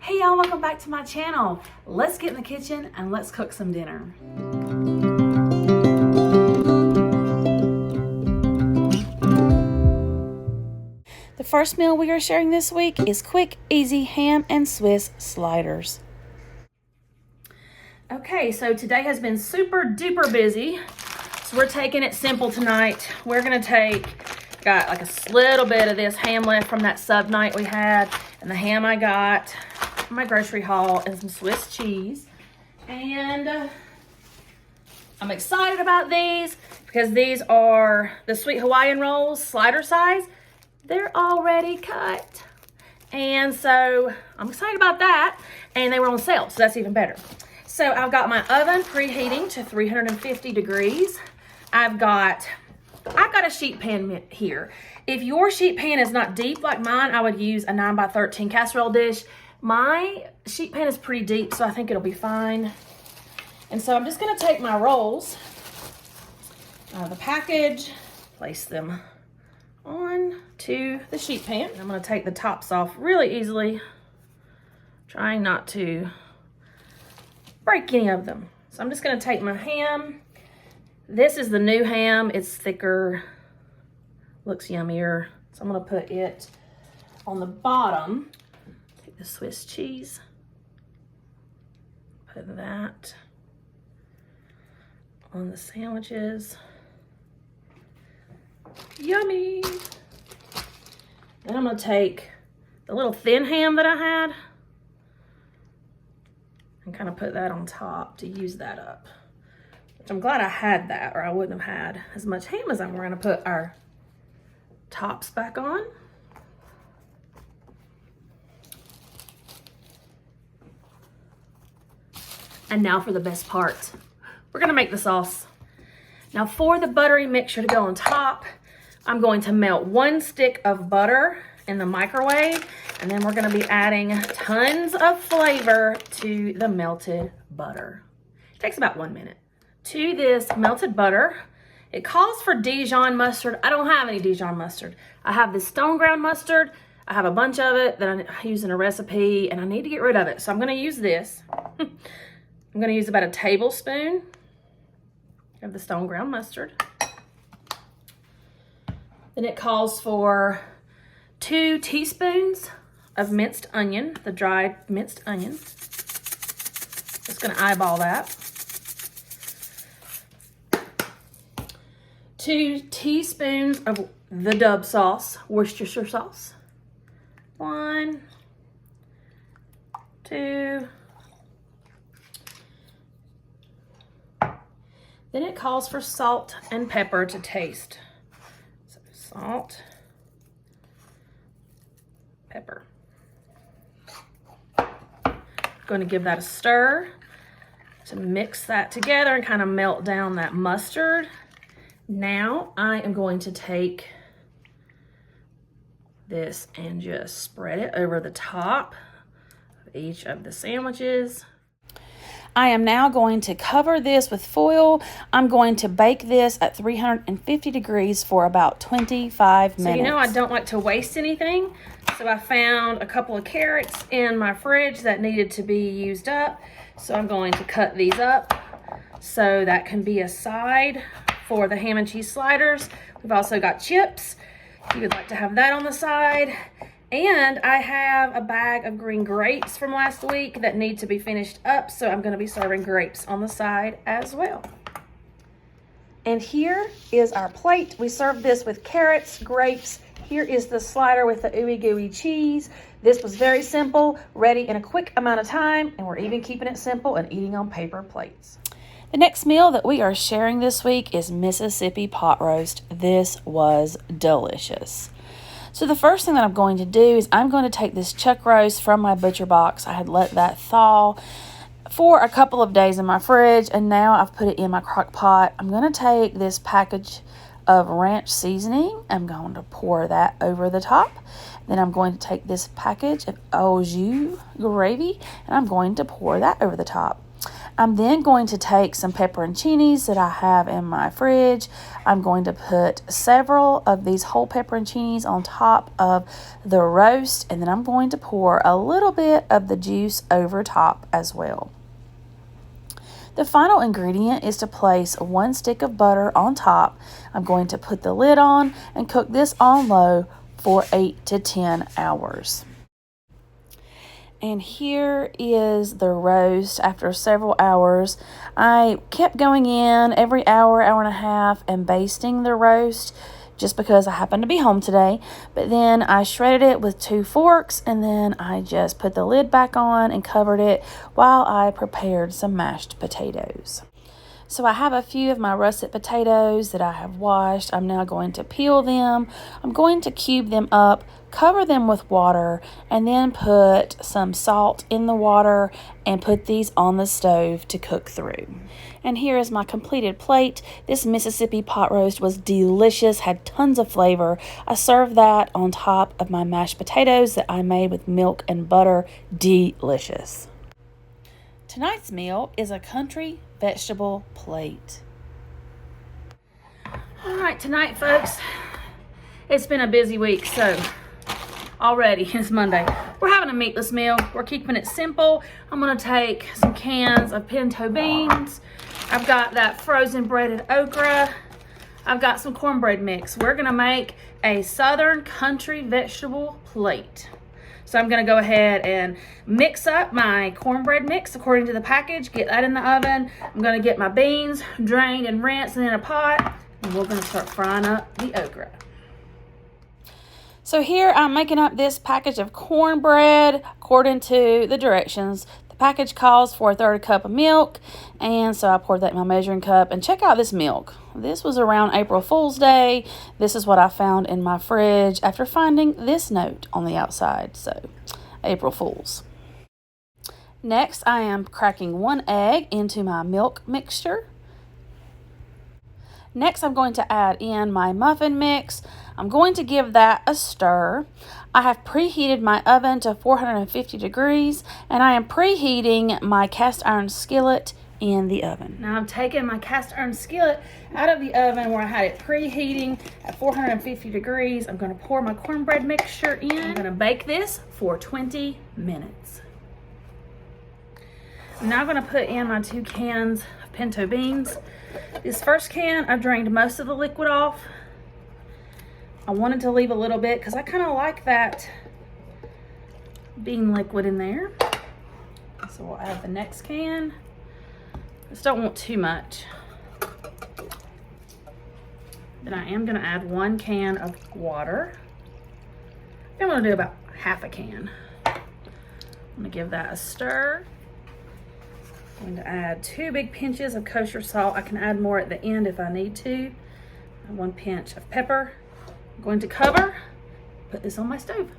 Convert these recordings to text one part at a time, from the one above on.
Hey y'all, welcome back to my channel. Let's get in the kitchen and let's cook some dinner. The first meal we are sharing this week is quick, easy ham and Swiss sliders. Okay, so today has been super duper busy. So we're taking it simple tonight. We're gonna got like a little bit of this ham left from that sub night we had, and the ham I got from my grocery haul, and some Swiss cheese. And I'm excited about these because these are the Sweet Hawaiian rolls, slider size. They're already cut. And so I'm excited about that. And they were on sale, so that's even better. So I've got my oven preheating to 350 degrees. I've got a sheet pan here. If your sheet pan is not deep like mine, I would use a 9x13 casserole dish. My sheet pan is pretty deep, so I think it'll be fine. And so I'm just gonna take my rolls out of the package, place them on to the sheet pan. I'm gonna take the tops off really easily, trying not to break any of them. So I'm just gonna take my ham. This is the new ham. It's thicker, looks yummier. So I'm gonna put it on the bottom. Take the Swiss cheese, put that on the sandwiches. Yummy. Then I'm gonna take the little thin ham that I had and kind of put that on top to use that up. Which I'm glad I had that, or I wouldn't have had as much ham as I'm. We're gonna put our tops back on. And now for the best part. We're gonna make the sauce. Now for the buttery mixture to go on top, I'm going to melt 1 stick of butter in the microwave, and then we're gonna be adding tons of flavor to the melted butter. It takes about 1 minute. To this melted butter, it calls for Dijon mustard. I don't have any Dijon mustard. I have this stone ground mustard. I have a bunch of it that I use in a recipe, and I need to get rid of it. So I'm gonna use this. I'm gonna use about a tablespoon of the stone ground mustard. Then it calls for 2 teaspoons of minced onion, the dried minced onion. Just gonna eyeball that. 2 teaspoons of the Dub sauce, Worcestershire sauce. 1, 2. Then it calls for salt and pepper to taste. So salt, pepper. Going to give that a stir to mix that together and kind of melt down that mustard. Now I am going to take this and just spread it over the top of each of the sandwiches. I am now going to cover this with foil. I'm going to bake this at 350 degrees for about 25 minutes. So you know I don't like to waste anything. So I found a couple of carrots in my fridge that needed to be used up. So I'm going to cut these up so that can be a side for the ham and cheese sliders. We've also got chips, if you would like to have that on the side. And I have a bag of green grapes from last week that need to be finished up, so I'm gonna be serving grapes on the side as well. And here is our plate. We served this with carrots, grapes. Here is the slider with the ooey gooey cheese. This was very simple, ready in a quick amount of time, and we're even keeping it simple and eating on paper plates. The next meal that we are sharing this week is Mississippi pot roast. This was delicious. So the first thing that I'm going to do is I'm going to take this chuck roast from my butcher box. I had let that thaw for a couple of days in my fridge, and now I've put it in my crock pot. I'm going to take this package of ranch seasoning. I'm going to pour that over the top. Then I'm going to take this package of au jus gravy, and I'm going to pour that over the top. I'm then going to take some pepperoncinis that I have in my fridge. I'm going to put several of these whole pepperoncinis on top of the roast, and then I'm going to pour a little bit of the juice over top as well. The final ingredient is to place 1 stick of butter on top. I'm going to put the lid on and cook this on low for 8 to 10 hours. And here is the roast after several hours. I kept going in every hour, hour and a half, and basting the roast just because I happened to be home today. But then I shredded it with 2 forks, and then I just put the lid back on and covered it while I prepared some mashed potatoes. So I have a few of my russet potatoes that I have washed. I'm now going to peel them. I'm going to cube them up, cover them with water, and then put some salt in the water and put these on the stove to cook through. And here is my completed plate. This Mississippi pot roast was delicious, had tons of flavor. I served that on top of my mashed potatoes that I made with milk and butter. Delicious. Tonight's meal is a country vegetable plate. All right, tonight, folks, it's been a busy week, so already it's Monday. We're having a meatless meal. We're keeping it simple. I'm gonna take some cans of pinto beans. I've got that frozen breaded okra. I've got some cornbread mix. We're gonna make a southern country vegetable plate. So I'm going to go ahead and mix up my cornbread mix according to the package, get that in the oven. I'm going to get my beans drained and rinsed and in a pot, and we're going to start frying up the okra. So here I'm making up this package of cornbread according to the directions. The package calls for 1/3 cup of milk, and so I poured that in my measuring cup. And check out this milk. This was around April Fool's Day. This is what I found in my fridge after finding this note on the outside. So, April Fool's. Next, I am cracking 1 egg into my milk mixture. Next, I'm going to add in my muffin mix. I'm going to give that a stir. I have preheated my oven to 450 degrees, and I am preheating my cast iron skillet in the oven. Now I'm taking my cast iron skillet out of the oven where I had it preheating at 450 degrees. I'm going to pour my cornbread mixture in. I'm going to bake this for 20 minutes. I'm now going to put in my 2 cans of pinto beans. This first can, I drained most of the liquid off. I wanted to leave a little bit because I kind of like that bean liquid in there. So we'll add the next can. Just don't want too much. Then I am going to add 1 can of water. I'm going to do about half a can. I'm going to give that a stir. I'm going to add 2 big pinches of kosher salt. I can add more at the end if I need to. 1 pinch of pepper. I'm going to cover, put this on my stove.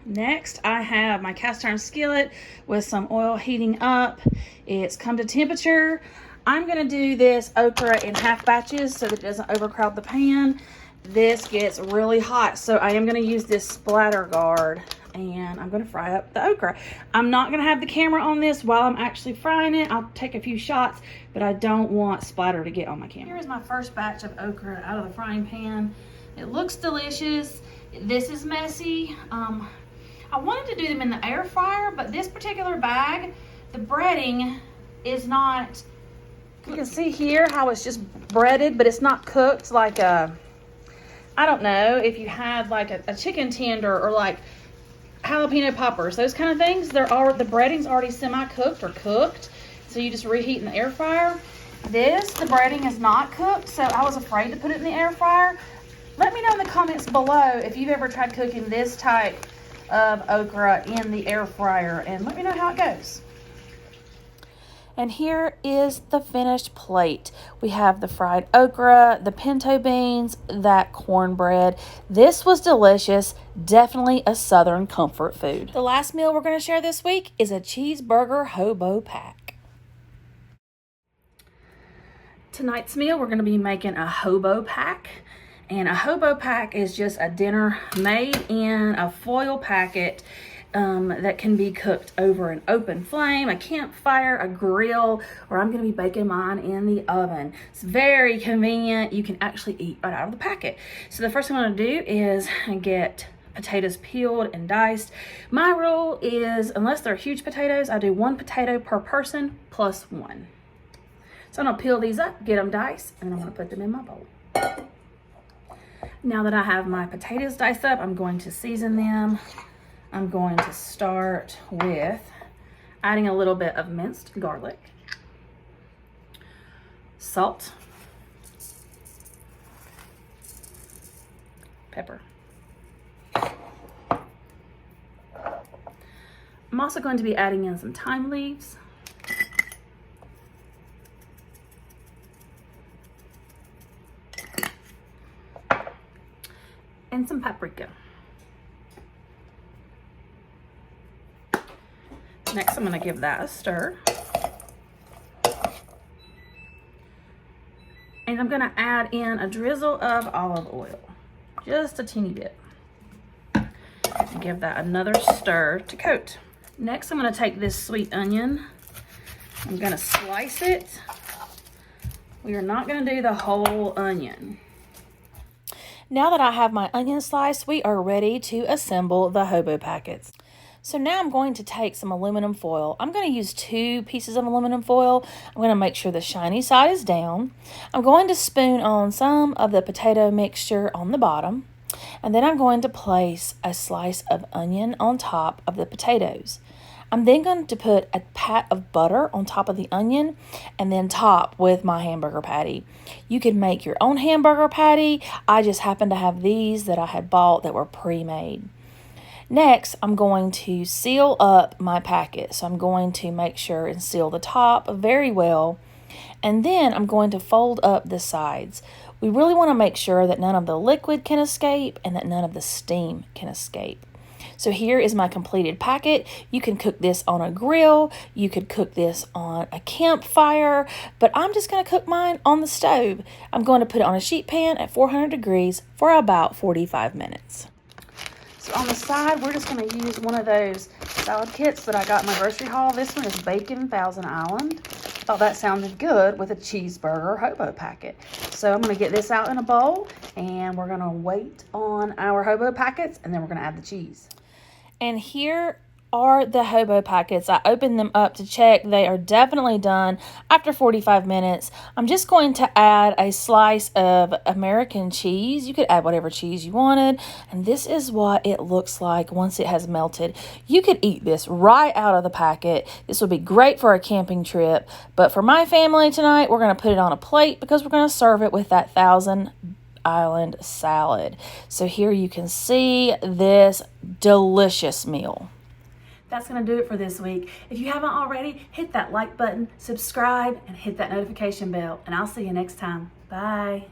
Next, I have my cast iron skillet with some oil heating up. It's come to temperature. I'm going to do this okra in half batches so that it doesn't overcrowd the pan. This gets really hot, so I am going to use this splatter guard, and I'm going to fry up the okra. I'm not going to have the camera on this while I'm actually frying it. I'll take a few shots, but I don't want splatter to get on my camera. Here's my first batch of okra out of the frying pan. It looks delicious. This is messy. I wanted to do them in the air fryer, but this particular bag, the breading is not, you can see here how it's just breaded, but it's not cooked like a, I don't know, if you had like a chicken tender or like jalapeno poppers, those kind of things, the breading's already semi-cooked or cooked, so you just reheat in the air fryer. The breading is not cooked, so I was afraid to put it in the air fryer. Let me know in the comments below if you've ever tried cooking this type of okra in the air fryer, and let me know how it goes. And here is the finished plate. We have the fried okra, the pinto beans, that cornbread. This was delicious. Definitely a southern comfort food. The last meal we're going to share this week is a cheeseburger hobo pack. Tonight's meal, we're going to be making a hobo pack. And a hobo pack is just a dinner made in a foil packet. that can be cooked over an open flame, a campfire, a grill, or I'm gonna be baking mine in the oven. It's very convenient. You can actually eat right out of the packet. So the first thing I'm gonna do is get potatoes peeled and diced. My rule is, unless they're huge potatoes, I do 1 potato per person plus 1. So I'm gonna peel these up, get them diced, and I'm gonna put them in my bowl. Now that I have my potatoes diced up, I'm going to season them. I'm going to start with adding a little bit of minced garlic, salt, pepper. I'm also going to be adding in some thyme leaves, and some paprika. Next, I'm going to give that a stir. And I'm going to add in a drizzle of olive oil, just a teeny bit. And give that another stir to coat. Next, I'm going to take this sweet onion. I'm going to slice it. We are not going to do the whole onion. Now that I have my onion sliced, we are ready to assemble the hobo packets. So now I'm going to take some aluminum foil. I'm going to use 2 pieces of aluminum foil. I'm going to make sure the shiny side is down. I'm going to spoon on some of the potato mixture on the bottom. And then I'm going to place a slice of onion on top of the potatoes. I'm then going to put a pat of butter on top of the onion and then top with my hamburger patty. You can make your own hamburger patty. I just happen to have these that I had bought that were pre-made. Next, I'm going to seal up my packet. So I'm going to make sure and seal the top very well. And then I'm going to fold up the sides. We really want to make sure that none of the liquid can escape and that none of the steam can escape. So here is my completed packet. You can cook this on a grill. You could cook this on a campfire, but I'm just going to cook mine on the stove. I'm going to put it on a sheet pan at 400 degrees for about 45 minutes. So on the side, we're just going to use one of those salad kits that I got in my grocery haul. This one is Bacon Thousand Island. Thought that sounded good with a cheeseburger hobo packet. So I'm going to get this out in a bowl, and we're going to wait on our hobo packets, and then we're going to add the cheese. And here are the hobo packets. I opened them up to check. They are definitely done after 45 minutes. I'm just going to add a slice of American cheese. You could add whatever cheese you wanted. And this is what it looks like once it has melted. You could eat this right out of the packet. This would be great for a camping trip. But for my family tonight, we're going to put it on a plate because we're going to serve it with that Thousand Island salad. So here you can see this delicious meal. That's going to do it for this week. If you haven't already, hit that like button, subscribe, and hit that notification bell. And I'll see you next time. Bye.